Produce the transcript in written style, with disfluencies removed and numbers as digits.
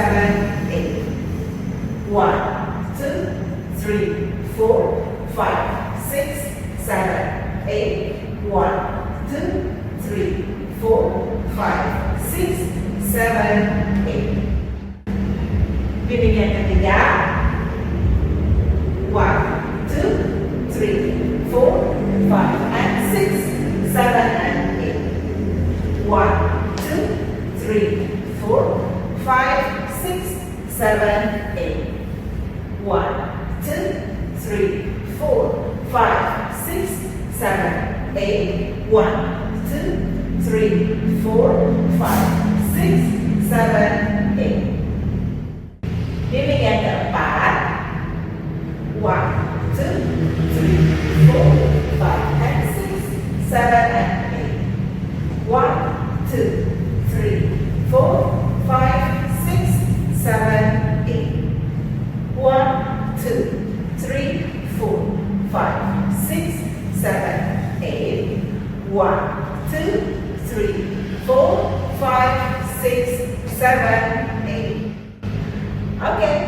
7, 8. 1, 2, 3, 4, 5, 6, 7, 8. 1, 2, 3, 4, 5, 6, 7, 8. Bimbing yang ketiga. 1, 2, 3, 4, 5, and 6, 7, and 8. 1, 2, 3, 4, 5, 6, 7, 8. 1, 2, 3, 4, 5, 6, 7, 8. 1, 2, 3, 4, 5, 6, 7, 8. Bimbing yang keempat. 1, 2, 3, 4, 5, and 6, 7, and 8. 1, 2, 3, 4, 5, 6, 7, 8. 1, 2, 3, 4, 5, 6, 7, 8. 1, 2, 3, 4, 5, 6, 7, 8. Okay.